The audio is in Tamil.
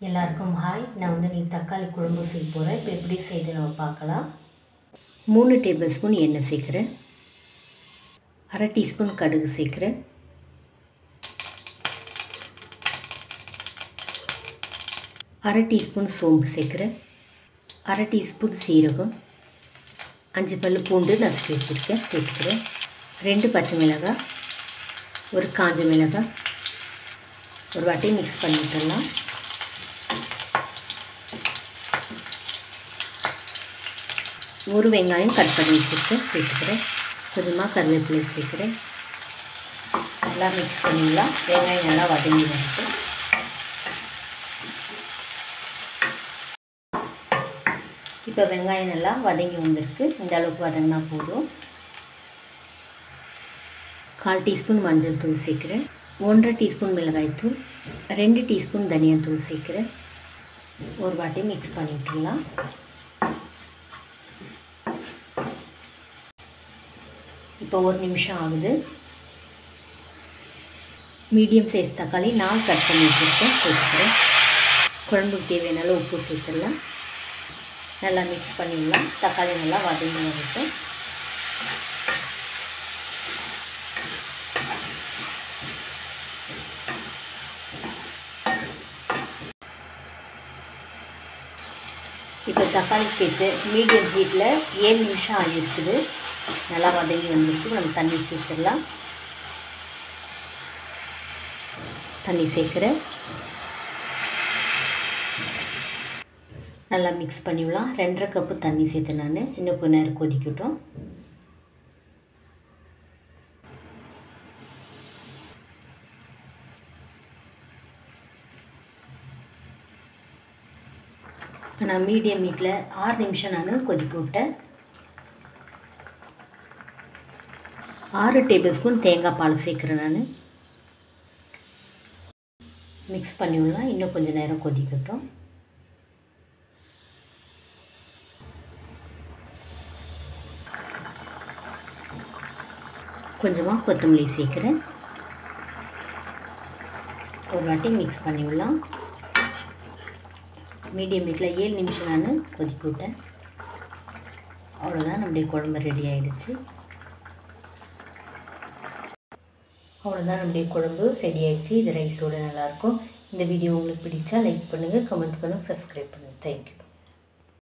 எல்லாருக்கும் ஹாய். நான் நீ தக்காளி குழம்பு செய்ய போகிறேன். இப்போ எப்படி செய்து நம்ம பார்க்கலாம். 3 டேபிள் ஸ்பூன் எண்ணெய் சேர்க்குறேன். அரை டீஸ்பூன் கடுகு சேர்க்குறேன். அரை டீஸ்பூன் சோம்பு சேர்க்குறேன். அரை டீஸ்பூன் சீரகம், 5 பல் பூண்டு நசுக்கி வச்சுருக்கேன் சேர்த்துக்கிறேன். 2 பச்சை மிளகாய், ஒரு காஞ்ச மிளகாய், ஒரு வாட்டி மிக்ஸ் பண்ணிட்டுலாம். ஒரு வெங்காயம் கட் பண்ணி வச்சுருக்கேன் சேர்த்துக்கிறேன். கொஞ்சமாக கருவேப்பிலை சேர்க்குறேன். நல்லா மிக்ஸ் பண்ணிடலாம். வெங்காயம் நல்லா வதங்கி வந்துட்டு இப்போ வெங்காயம் நல்லா வதங்கி வந்திருக்கு. இந்த அளவுக்கு வதங்கினா போதும். 1/4 டீஸ்பூன் மஞ்சள் தூள் சேர்க்குறேன். 1/2 டீஸ்பூன் மிளகாய் தூள், 2 டீஸ்பூன் தனியாத்தூள் சேர்க்குறேன். ஒரு வாட்டி மிக்ஸ் பண்ணிட்டுலாம். இப்போ 1 நிமிஷம் ஆகுது. மீடியம் சைஸ் தக்காளி 4 கட் பண்ணி வச்சுருக்கேன் சேர்த்துக்கிறேன். குழம்புக்கு தேவையான அளவு உப்பு சேர்த்துடலாம். நல்லா மிக்ஸ் பண்ணிடலாம். தக்காளி நல்லா வதங்கி வரட்டும். இப்போ தக்காளி சேர்த்து மீடியம் ஹீட்டில் 7 நிமிஷம் ஆகிடுச்சுது. நல்லா வதங்கி வந்துட்டு நம்ம தண்ணி சேர்த்துடலாம். தண்ணி சேர்க்குறேன். நல்லா மிக்ஸ் பண்ணிவிடலாம். 2.5 கப்பு தண்ணி சேர்த்து நான் இன்னும் கொஞ்ச நேரம் கொதிக்கட்டும். நான் மீடியம் ஹீட்டில் 6 நிமிஷம் நான் கொதிக்க விட்டேன். 6 டேபிள் ஸ்பூன் தேங்காய் பால் சேர்க்குறேன் நான். மிக்ஸ் பண்ணிவிடலாம். இன்னும் கொஞ்சம் நேரம் கொதிக்கட்டும். கொஞ்சமாக கொத்தமல்லி சேர்க்குறேன். ஒரு வாட்டி மிக்ஸ் பண்ணிவிடலாம். மீடியம் ஹீட்டில் 7 நிமிஷம் நான் கொதிக்க விட்டேன். அவ்வளோதான், நம்முடைய குழம்பு ரெடி ஆகிடுச்சு. அவ்வளோதான், நம்முடைய குழம்பு ரெடி ஆகிடுச்சு. இது ரைஸோடு நல்லாயிருக்கும். இந்த வீடியோ உங்களுக்கு பிடிச்சா லைக் பண்ணுங்கள், கமெண்ட் பண்ணுங்கள், சப்ஸ்கிரைப் பண்ணுங்கள். தேங்க்யூ.